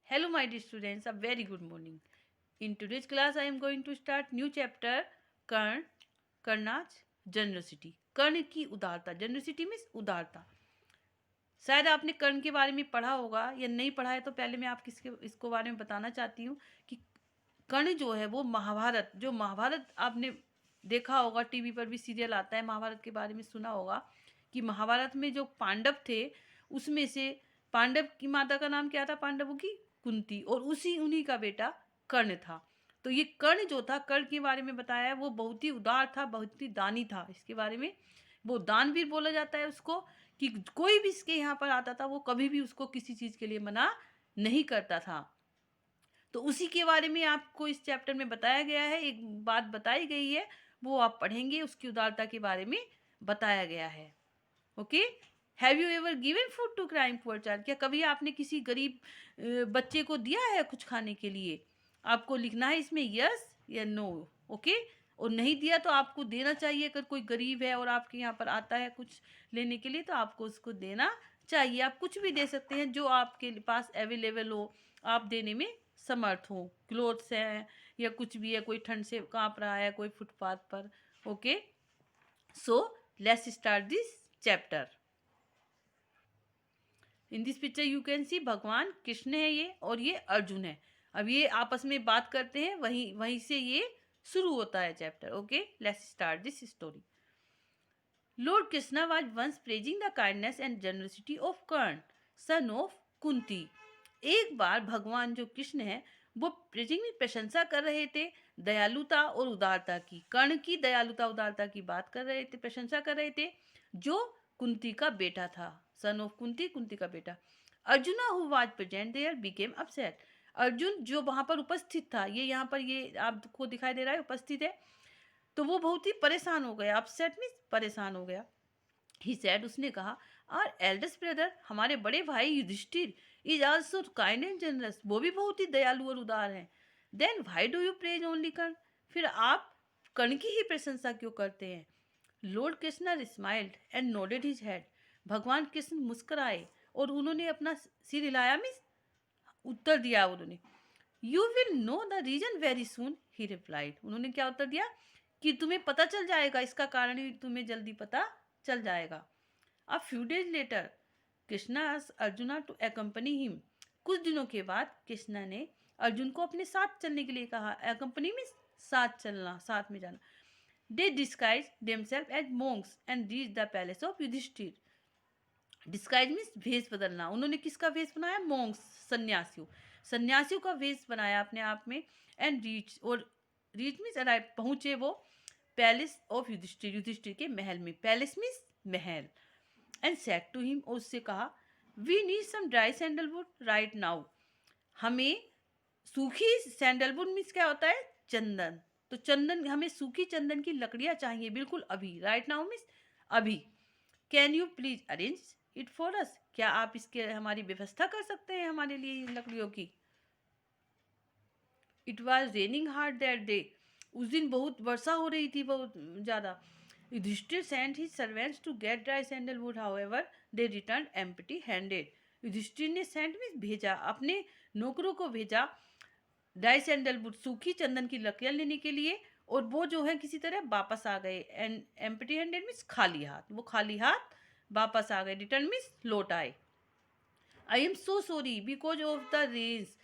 Hello my dear students, a very good morning. In today's class I am going to start new chapter Karn, Karna's generosity. कर्ण की उदारता, generosity means उदारता. शायद आपने कर्ण के बारे में पढ़ा होगा या नहीं पढ़ा है, तो पहले मैं आप इसको बारे में बताना चाहती हूँ कि कर्ण जो है वो महाभारत आपने देखा होगा, टीवी पर भी सीरियल आता है, महाभारत के बारे में सुना होगा कि महाभारत में जो पांडव थे उसमें से पांडव की माता का नाम क्या था, पांडवों की कुंती, और उन्हीं का बेटा कर्ण था. तो ये कर्ण जो था, कर्ण के बारे में बताया है, वो बहुत ही उदार था, बहुत ही दानी था. इसके बारे में वो दानवीर बोला जाता है उसको, कि कोई भी इसके यहाँ पर आता था वो कभी भी उसको किसी चीज़ के लिए मना नहीं करता था. तो उसी के बारे में आपको इस चैप्टर में बताया गया है, एक बात बताई गई है, वो आप पढ़ेंगे, उसकी उदारता के बारे में बताया गया है. Okay. Have you ever given food to crime poor child? क्या कभी आपने किसी गरीब बच्चे को दिया है कुछ खाने के लिए? आपको लिखना है इसमें यस या नो. ओके. और नहीं दिया तो आपको देना चाहिए. अगर कोई गरीब है और आपके यहाँ पर आता है कुछ लेने के लिए, तो आपको उसको देना चाहिए. आप कुछ भी दे सकते हैं जो आपके पास अवेलेबल हो, आप देने में समर्थ हो. क्लोथ्स हैं या कुछ भी है, कोई ठंड से कांप रहा है, कोई फुटपाथ पर. Okay. So let's start this chapter. In this picture you can सी भगवान कृष्ण है ये, और ये अर्जुन है. अब ये आपस में बात करते हैं, वहीं से ये शुरू होता है chapter. Okay, let's start this story. Lord Krishna was once praising the kindness and generosity of Karna, son of Kunti. एक बार भगवान जो कृष्ण है वो प्रेजिंग में प्रशंसा कर रहे थे दयालुता और उदारता की. कर्ण की दयालुता उदारता की बात कर रहे थे, प्रशंसा कर रहे थे, जो कुंती का बेटा था. सन ऑफ कुंती, कुंती का बेटा. Arjuna who was present there became upset. Arjun जो वहां पर उपस्थित था, ये यहाँ पर ये आपको दिखाई दे रहा है, उपस्थित है, तो वो बहुत ही परेशान हो गया. अपसेट मीन्स परेशान हो गया. ही सेड, उसने कहा, आर एल्डेस्ट ब्रदर, हमारे बड़े भाई Yudhishthir, is also kind and generous, वो भी बहुत ही दयालु और उदार हैं. Then why do you praise only Karna, फिर आप कर्ण की ही प्रशंसा क्यों करते हैं? Lord Krishna smiled and nodded his head. भगवान कृष्ण मुस्कुराए और उन्होंने अपना सिर हिलाया, मीन्स उत्तर दिया उन्होंने. You will know the reason very soon, he replied. उन्होंने क्या उत्तर दिया? कि तुम्हें पता चल जाएगा, इसका कारण ही तुम्हें जल्दी पता चल जाएगा. A few days later Krishna Arjuna to accompany him. कुछ दिनों के बाद कृष्णा ने अर्जुन को अपने साथ चलने के लिए कहा. एकम्पनी मीन्स साथ चलना, साथ में जाना. They disguise themselves as monks and reach the palace of Yudhishthir. Disguise means भेष बदलना. उन्होंने किसका भेष बनाया? मोंक्स, सन्यासियों. सन्यासियों का वेश बनाया अपने आप में. एंड रीच, और रीच मीन्स अराइव, पहुंचे वो पैलेस ऑफ युधिष्ठिर, युधिष्ठिर के महल में. पैलेस मीन्स महल. एंड सेड टू हिम, और उससे कहा, we need some dry sandalwood right now. हमें सूखी सैंडलवुड मीन्स क्या होता है? चंदन. तो चंदन, हमें सूखी चंदन की लकड़ियां चाहिए बिल्कुल अभी. राइट नाउ मीन्स अभी. Can you please arrange it for us, क्या आप इसके हमारी व्यवस्था कर सकते हैं हमारे लिए लकड़ियों की? It was raining hard that day. उस दिन बहुत वर्षा हो रही थी, बहुत ज़्यादा. Yudhishthir sent his servants to get dry sandalwood, however they return empty handed. Yudhishthir ने सेंट में भेजा, अपने नौकरों को भेजा ड्राई सैंडलवुड, सूखी चंदन की लकड़ियाँ लेने के लिए, और वो जो है किसी तरह वापस आ गए. एंड एम्प्टी हैंडेड मीन्स खाली हाथ. वो खाली हाथ वापस आ गए. रिटर्न मीन्स लौट आए. I am so sorry because of the rains,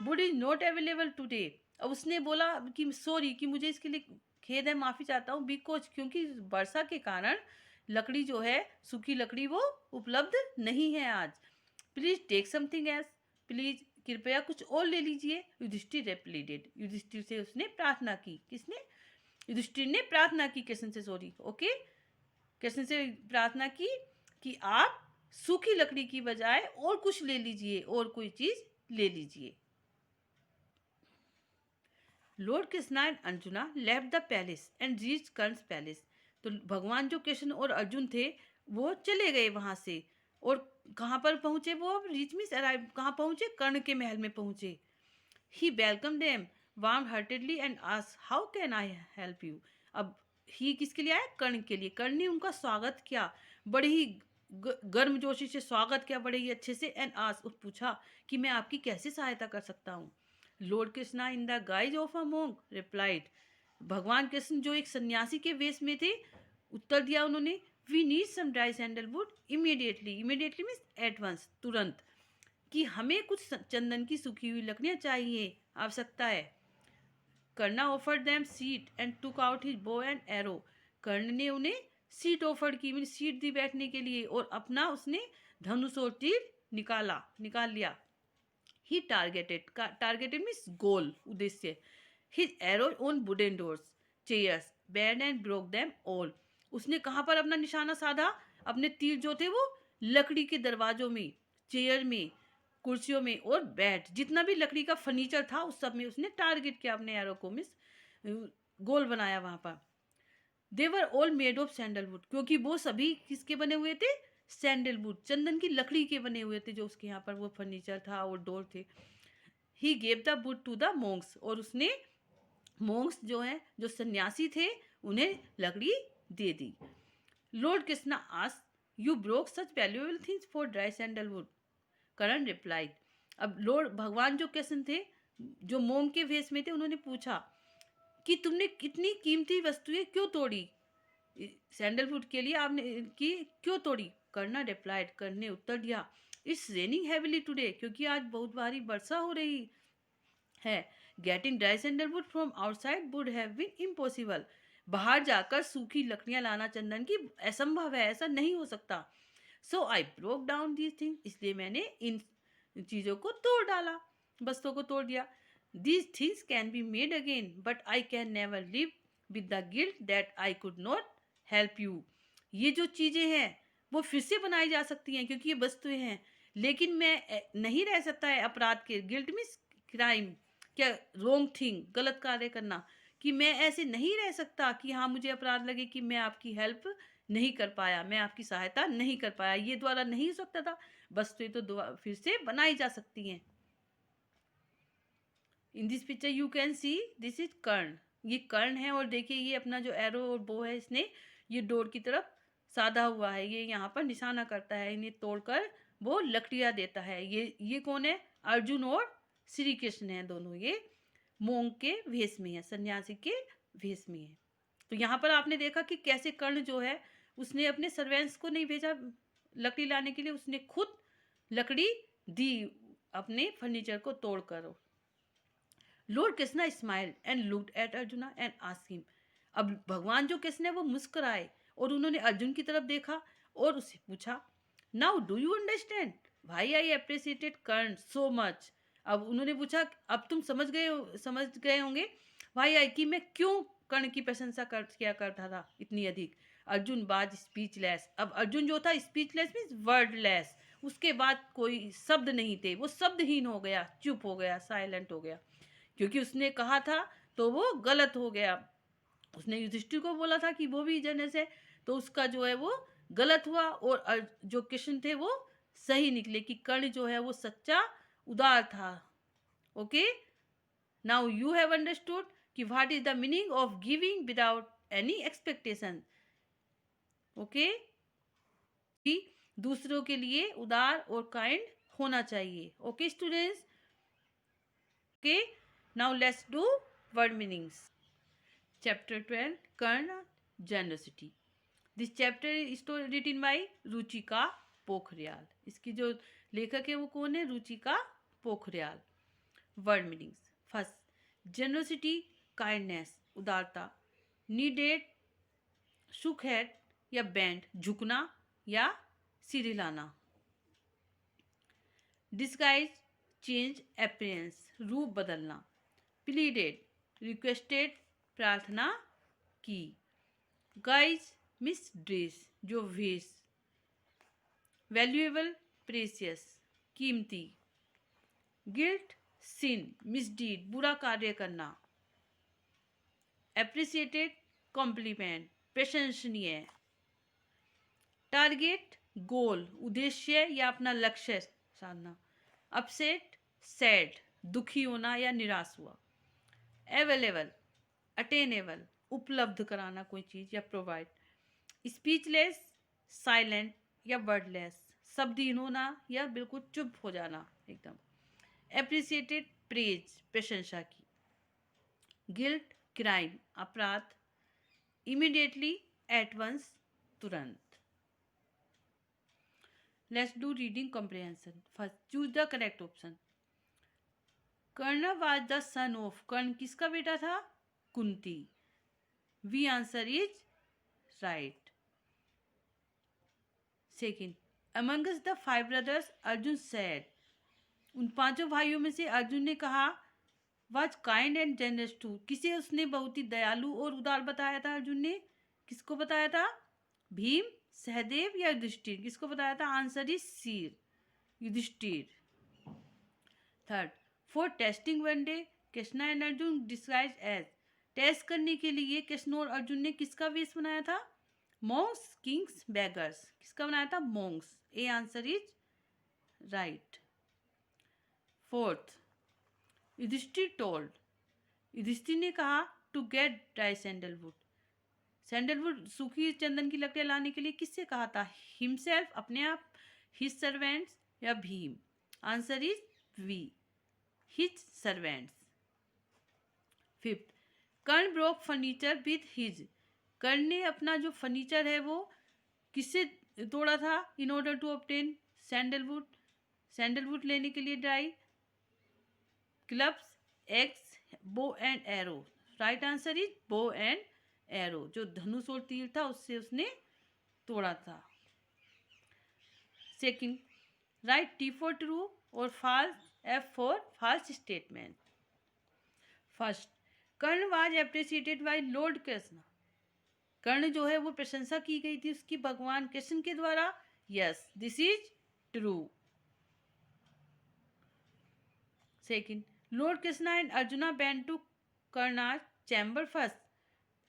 wood is not available today. अब उसने बोला कि सॉरी, कि मुझे इसके लिए खेद है, माफ़ी चाहता हूँ. बिकॉज, क्योंकि वर्षा के कारण लकड़ी जो है, सूखी लकड़ी, वो उपलब्ध नहीं है आज. Please take something else, please कृपया कुछ और ले लीजिए. युधिष्ठिर रेप्लीडेड, युधिष्ठिर से उसने प्रार्थना की. किसने? युधिष्ठिर ने प्रार्थना की कृष्ण से. Sorry, okay. कृष्ण से प्रार्थना की कि आप सूखी लकड़ी की बजाय और कुछ ले लीजिए, और कोई चीज ले लीजिए. Lord Krishna and Arjuna left the palace and reach Karna's palace. तो भगवान जो कृष्ण और अर्जुन थे वो चले गए वहां से. और कहाँ पर पहुंचे वो? Reach means arrive. कहाँ पहुंचे? कर्ण के महल में पहुंचे. He welcome them warm heartedly and asked, how can I help you. अब ही किसके लिए आया? कर्ण के लिए. कर्ण ने उनका स्वागत किया बड़े ही गर्मजोशी से स्वागत किया बड़े ही अच्छे से, एंड आस्क्ड पूछा कि मैं आपकी कैसे सहायता कर सकता हूँ। Lord Krishna in the guys of a monk replied, भगवान कृष्ण जो एक सन्यासी के वेश में थे, उत्तर दिया उन्होंने, we need some dry sandalwood immediately. Immediately means at once, तुरंत, कि हमें कुछ चंदन की सूखी हुई लकड़ियां चाहिए, आवश्यकता है। Karna offered them seat and took out his bow and arrow. Karna ने उन्हें सीट ऑफर की, मीन सीट दी बैठने के लिए, और अपना उसने धनुष और तीर निकाल लिया। ही टारगेटेड मीन्स गोल, उद्देश्य, his arrow on wooden doors chairs band and broke them all. उसने कहाँ पर अपना निशाना साधा? अपने तीर जो थे वो लकड़ी के दरवाजों में, चेयर में, कुर्सियों में, और बेड, जितना भी लकड़ी का फर्नीचर था उस सब में उसने टारगेट किया अपने एरो को, मिस गोल बनाया वहां पर। They were all made of sandalwood, क्योंकि वो सभी किसके बने हुए थे? सैंडलवुड, चंदन की लकड़ी के बने हुए थे, जो उसके यहाँ पर वो फर्नीचर था और डोर थे। He gave the wood to the monks, और उसने मोंक्स जो है, जो सन्यासी थे, उन्हें लकड़ी दे दी। Lord Krishna asked, you broke such valuable things for dry sandalwood? Karan replied, अब लॉर्ड भगवान जो कृष्ण थे, जो मोम के भेष में थे, उन्होंने पूछा कि तुमने कितनी कीमती वस्तुएं क्यों तोड़ी, सैंडलवुड के लिए आपने की क्यों तोड़ी? कर्णा रिप्लाइड, कर्ण ने उत्तर दिया, इट्स रेनिंग हैविली टुडे, क्योंकि आज बहुत भारी वर्षा हो रही है। Getting dry sandalwood from outside would have been impossible, बाहर जाकर सूखी लकड़ियां लाना चंदन की असंभव है, ऐसा नहीं हो सकता। So I broke down these things, इसलिए मैंने इन चीज़ों को तोड़ डाला, वस्तुओं को तोड़ दिया। These things can be made again, but I can never live with the guilt that I could not help you. ये जो चीज़ें हैं वो फिर से बनाई जा सकती हैं, क्योंकि ये वस्तुएं हैं, लेकिन मैं नहीं रह सकता है अपराध के, गिल्ट मीन्स क्राइम, क्या, रॉन्ग थिंग, गलत कार्य करना, कि मैं ऐसे नहीं रह सकता कि हाँ मुझे अपराध लगे कि मैं आपकी हेल्प नहीं कर पाया, मैं आपकी सहायता नहीं कर पाया, ये द्वारा नहीं हो सकता था, वस्तुएं तो फिर से बनाई जा सकती हैं। In this picture you can see this is Karna, ये कर्ण है, और देखिए ये अपना जो एरो और बो है, इसने ये डोर की तरफ साधा हुआ है, ये यहाँ पर निशाना करता है, इन्हें तोड़कर वो लकड़ियाँ देता है। ये कौन है? अर्जुन और श्री कृष्ण है, दोनों ये मोंग के भेष में है, सन्यासी के भेष में है। तो यहाँ पर आपने देखा कि कैसे कर्ण जो है, उसने अपने सर्वेंट्स को नहीं भेजा लकड़ी लाने के लिए, उसने खुद लकड़ी दी अपने फर्नीचर को तोड़कर। Lord Krishna smiled and looked at arjuna and asked him, अब भगवान जो कृष्ण है वो मुस्कुराए और उन्होंने अर्जुन की तरफ देखा और उससे पूछा, नाउ डू यू अंडरस्टैंड भाई, I appreciated Karna so much. अब उन्होंने पूछा, अब तुम समझ गए होंगे भाई आई कि मैं क्यों कर्ण की प्रशंसा किया करता था इतनी अधिक। अर्जुन बाज स्पीचलेस, अब अर्जुन जो था स्पीचलेस मीन्स वर्डलेस, उसके बाद कोई शब्द नहीं थे, वो शब्दहीन हो गया, चुप हो गया, साइलेंट हो गया, क्योंकि उसने कहा था तो वो गलत हो गया। उसने युधिष्ठिर को बोला था कि वो भी जनस है, तो उसका जो है वो गलत हुआ, और जो कृष्ण थे वो सही निकले, कि कर्ण जो है वो सच्चा उदार था। Okay, now you have understood कि what is the meaning of giving without any expectation. Okay, दूसरों के लिए उदार और काइंड होना चाहिए। Okay students, okay, now let's do word meanings. Chapter 12, Karna Generosity. This chapter is written by Ruchika Pokhriyal. इसकी जो लेखक है वो कौन है? Ruchika Pokhriyal. Word meanings, first, generosity, kindness, उदारता। नीडेड, शुक हेड या बैंड, झुकना या सिर हिलाना। डिस्गाइज, चेंज अपीयरेंस, रूप बदलना। प्लीडेड, रिक्वेस्टेड, प्रार्थना की। गाइज मिस ड्रेस, जो वेश। वैल्यूएबल, प्रेसियस, कीमती। गिल्ट, सिन, मिसडीड, बुरा कार्य करना। एप्रिसिएटेड, कॉम्प्लीमेंट, प्रशंसनीय। टारगेट, गोल, उद्देश्य या अपना लक्ष्य साधना। अपसेट, सैड, दुखी होना या निराश हुआ। अवेलेबल, अटेनेबल, उपलब्ध कराना कोई चीज़ या प्रोवाइड। स्पीचलेस, साइलेंट या वर्डलेस, शब्दहीन होना या बिल्कुल चुप हो जाना एकदम। एप्रिसिएटेड प्रेज, प्रशंसा की। गिल्ट, क्राइम, अपराध। इमीडिएटली, एट वंस, तुरंत। Let's do reading comprehension. First, choose the correct option. Karna was the son of, Karna किसका बेटा था? Kunti. We answer is right. Second, amongst the five brothers Arjun said, उन पांचों भाइयों में से अर्जुन ने कहा was kind and generous to, किसे उसने बहुत ही दयालु और उदार बताया था? अर्जुन ने किसको बताया था? भीम, सहदेव या युधिष्ठिर? किसको बताया था? Answer is C, Yudhishthir. Third, for testing one day Krishna and Arjun disguise as, test करने के लिए कृष्ण और अर्जुन ने किसका वेश बनाया था? Monks, kings, beggars? किसका बनाया था? Monks. A answer is right. Fourth, Yudhishthir told, Yudhishthir ने कहा to get dry sandalwood, sandalwood सूखी चंदन की लकड़ियां लाने के लिए किससे कहा था? हिमसेल्फ, अपने आप, हिज सर्वेंट्स या Bhim? Answer is we, his servants. Fifth, Karna broke furniture with his, Karna ने अपना जो फर्नीचर है वो किससे तोड़ा था? In order to obtain sandalwood, sandalwood लेने के लिए dry. Clubs, axe, bow and arrow? Right answer is bow and arrow, जो धनुष और तीर था उससे उसने तोड़ा था। Second, write T for true और false, F for false statement. First, Karna was appreciated bye Lord Krishna, कर्ण जो है वो प्रशंसा की गई थी उसकी भगवान कृष्ण के द्वारा। Yes, this is true. Second, lord Krishna and Arjuna went to Karna's chamber first,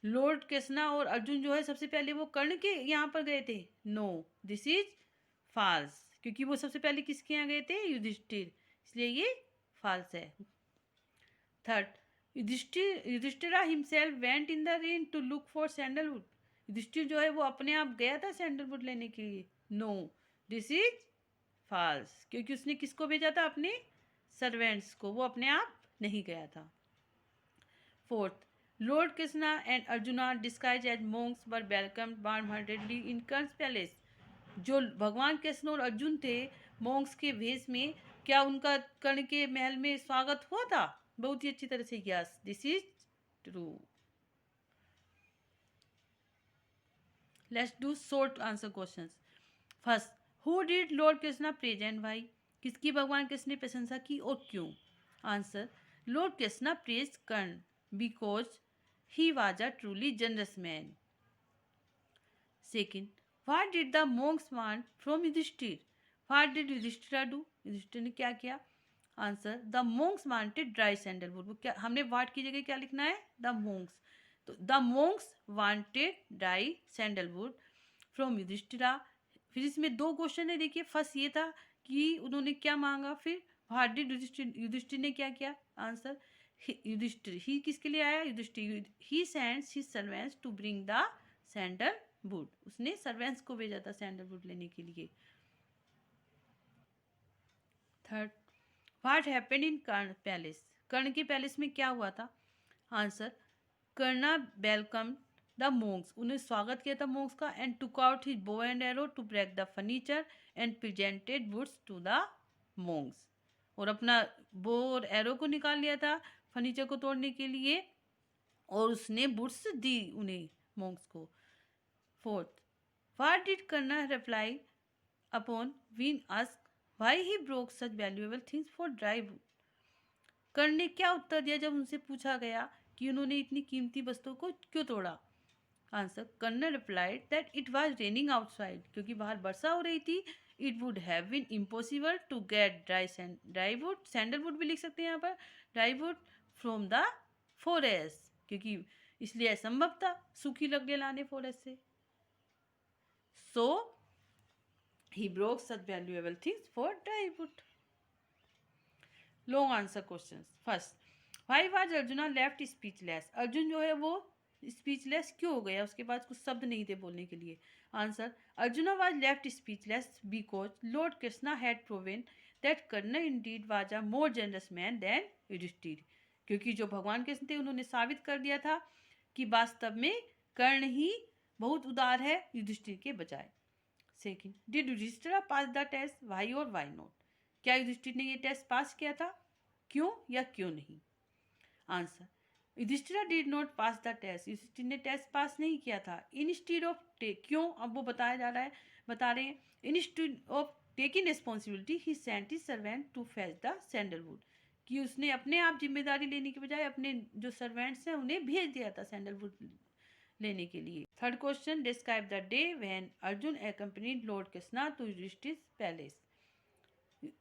Lord Krishna और अर्जुन जो है सबसे पहले वो कर्ण के यहाँ पर गए थे। नो, दिस इज फॉल्स, क्योंकि वो सबसे पहले किसके यहाँ गए थे? युधिष्ठिर, इसलिए ये फॉल्स है। Third, Yudhishthira himself went in the rain to look for sandalwood, Yudhishthir जो है वो अपने आप गया था सैंडलवुड लेने के लिए। नो, दिस इज फॉल्स, क्योंकि उसने किसको भेजा था? अपने सर्वेंट्स को, वो अपने आप नहीं गया था। Fourth, lord Krishna and Arjuna disguise as monks were welcomed warm heartedly in Karna's palace, जो भगवान कृष्ण और अर्जुन थे मॉन्क्स के वेश में, क्या उनका कर्ण के महल में स्वागत हुआ था? बहुत ही अच्छी तरह से। Yes, this is true. Let's do short answer questions. First, who did Lord Krishna praise and why, किसकी भगवान कृष्ण ने प्रशंसा की और क्यों? Answer, Lord Krishna praise Karna because he was a truly generous man. Second, what did the monks want from Yudhishthir, what did Yudhishthir do, Yudhishthir ने क्या किया? Answer, the monks wanted dry sandalwood, वो क्या, हमने वाट की जगह क्या लिखना है? द मॉन्क्स, तो the monks wanted dry sandalwood from Yudhishthira. फिर इसमें दो क्वेश्चन है, देखिए फर्स्ट ये था कि उन्होंने क्या मांगा, फिर व्हाट डिड युधिष्ठिर, युधिष्ठिर ने क्या किया? आंसर, युधिष्ठिर, ही किसके लिए आया? Yudhishthir, he sends his servants to bring the sandalwood, उसने सर्वेंट्स को भेजा था सैंडलवुड लेने के लिए। Third, what happened in Karna palace, Karna के पैलेस में क्या हुआ था? Answer, Karna welcome the monks, उन्हें स्वागत किया था मॉन्क्स का, and took out his bow and arrow to break the furniture and presented woods to the monks, और अपना बो और एरो को निकाल लिया था फर्नीचर को तोड़ने के लिए, और उसने वुड्स दी उन्हें, मॉन्क्स को। Fourth, what did Karna reply upon being asked why he broke such valuable things for dry wood, Karna ने क्या उत्तर दिया जब उनसे पूछा गया कि उन्होंने इतनी कीमती वस्तुओं को क्यों तोड़ा? Answer, Karna replied that it was raining outside, क्योंकि बाहर वर्षा हो रही थी, it would have been impossible to get dry wood, sandalwood भी लिख सकते हैं यहाँ पर, dry wood from the forest, क्योंकि इसलिए असंभव था सूखी लकड़ियां लाने फॉरेस्ट से। So he broke such valuable things for dry wood. Long answer question. First, why was Arjuna left speechless, Arjun जो है वो स्पीचलेस क्यों हो गया, उसके पास कुछ शब्द नहीं थे बोलने के लिए। Answer, Arjuna was left speechless because Lord Krishna had proven that Karna indeed was a more generous man than Yudhishthir. क्योंकि जो भगवान कृष्ण थे उन्होंने साबित कर दिया था कि वास्तव में कर्ण ही बहुत उदार है युधिष्ठिर के बजाय। Second, did Yudhishthir pass the test, why और वाई नॉट? क्या युधिष्ठिर ने ये टेस्ट पास किया था, क्यों या क्यों नहीं? Answer, Yudhishthir did not pass the test, Yudhishthir ने टेस्ट पास नहीं किया था। इंस्टीड ऑफ टेक, क्यों, अब वो बताया जा रहा है, बता रहे हैं, instead of taking responsibility he sent his servant to fetch the sandalwood, कि उसने अपने आप जिम्मेदारी लेने के बजाय अपने जो सर्वेंट्स हैं उन्हें भेज दिया था सैंडलवुड लेने के लिए। Third question, describe the day when Arjun accompanied lord Krishna to Yudhishthir palace.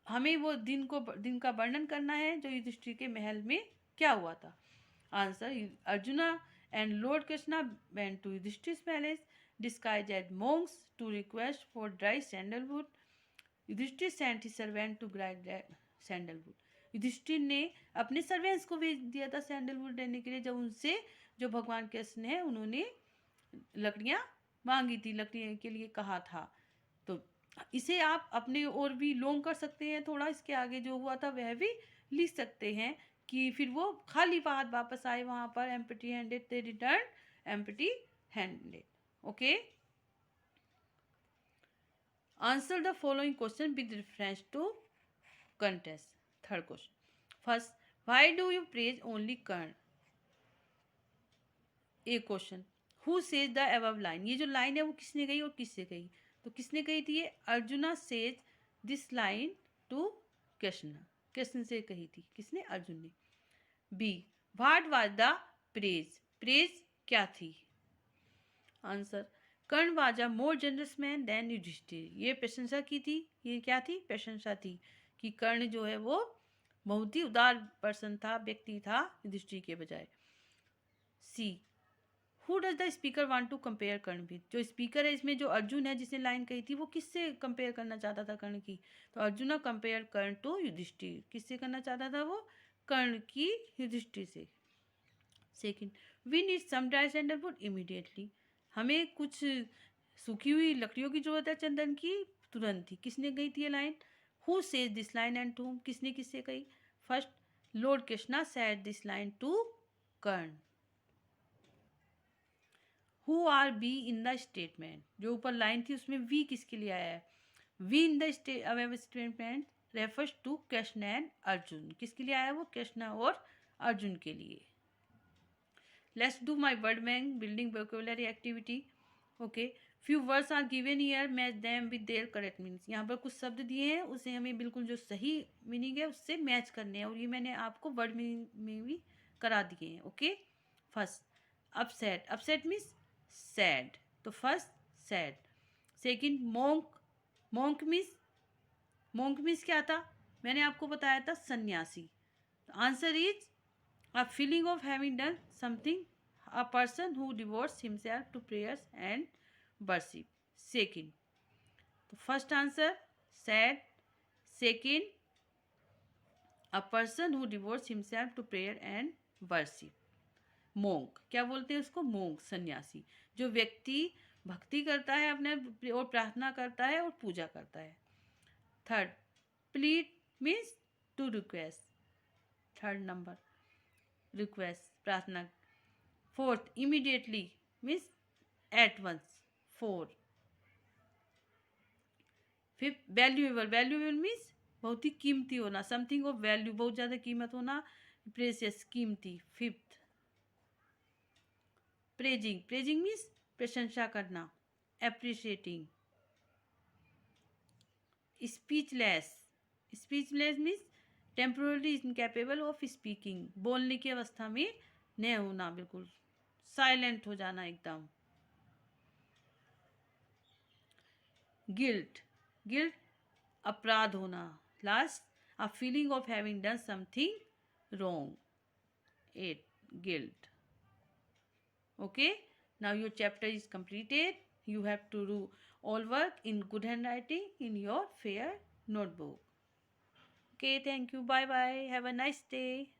हमें वो दिन का वर्णन करना है जो युधिष्ठिर के महल में क्या हुआ था। Answer, arjuna and Lord Krishna went to Yudhishthir's palace disguised as monks to request for dry sandalwood. Yudhishthir sent his servant to grind sandalwood. Yudhishthir ने अपने सर्वेंट्स को भेज दिया था सैंडलवुड लेने के लिए, जब उनसे जो भगवान कृष्ण है उन्होंने लकड़ियां मांगी थी, लकड़ियों के लिए कहा था। तो इसे आप अपने और भी लॉन्ग कर सकते हैं थोड़ा, इसके आगे जो हुआ था वह भी लिख सकते हैं कि फिर वो खाली हाथ वापस आए वहां पर, empty handed they return empty handed. Okay, answer the following question with reference to context. Third question, first, why do you praise only Karna? A question, who says the above line, ये जो लाइन है वो किसने कही और किससे कही? तो किसने कही थी ये? Arjuna says this line to Krishna, Krishna से कही थी, किसने? अर्जुन ने। B, what was the praise, praise क्या थी? Answer, Karna was a more generous man than Yudhishthir, ये प्रशंसा की थी, ये क्या थी? प्रशंसा थी कि कर्ण जो है वो बहुत ही उदार पर्सन था, व्यक्ति था युधिष्ठिर के बजाय। See, who does the speaker want to compare Karna with, जो स्पीकर है इसमें जो अर्जुन है जिसने लाइन कही थी वो किससे कंपेयर करना चाहता था कर्ण की? तो अर्जुन कंपेयर कर्ण टू युधिष्ठिर, किससे करना चाहता था वो? कर्ण की युधिष्ठिर से। Second, we need some dry sandalwood immediately, हमें कुछ सूखी हुई लकड़ियों की जरूरत है चंदन की, तुरंत ही, किसने कही थी ये line? Who says this line and to whom, किसने किससे कही? First, Lord Krishna said this line to Karna. Who are B in the statement, जो ऊपर लाइन थी उसमें वी किसके लिए आया है? We in the statement refers to Krishna and Arjun, किसके लिए आया वो? कृष्ण और अर्जुन के लिए। Let's do my word bank building vocabulary activity. Okay, few words are given here, match them with their correct meanings, यहाँ पर कुछ शब्द दिए हैं, उसे हमें बिल्कुल जो सही मीनिंग है उससे मैच करने हैं, और ये मैंने आपको वर्ड में भी करा दिए हैं। Okay, first, upset, upset means sad, तो first sad. Second, monk, monk means क्या था? मैंने आपको बताया था सन्यासी। Answer is a feeling of having done something, a person who devotes himself to prayers and worship. Second, the first answer sad, second a person who devotes himself to prayer and worship. Monk, क्या बोलते हैं उसको? Monk, सन्यासी, जो व्यक्ति भक्ति करता है अपने और प्रार्थना करता है और पूजा करता है। Third, plead means to request, third number request, प्रार्थना। Fourth, immediately means at once, four. Fifth, valuable, valuable means बहुत ही कीमती होना, समथिंग ऑफ वैल्यू, बहुत ज़्यादा कीमत होना, प्रेशियस, कीमती। फिफ्थ, प्रेजिंग, प्रेजिंग मीन्स प्रशंसा करना, appreciating. Speechless, speechless means temporarily incapable of speaking, बोलने की अवस्था में न होना, बिल्कुल साइलेंट हो जाना एकदम। गिल्ट, गिल्ट अपराध होना। Last, a feeling of having done something wrong, eight, guilt. Okay, now your chapter is completed. You have to do all work in good handwriting in your fair notebook. Okay, thank you. Bye bye. Have a nice day.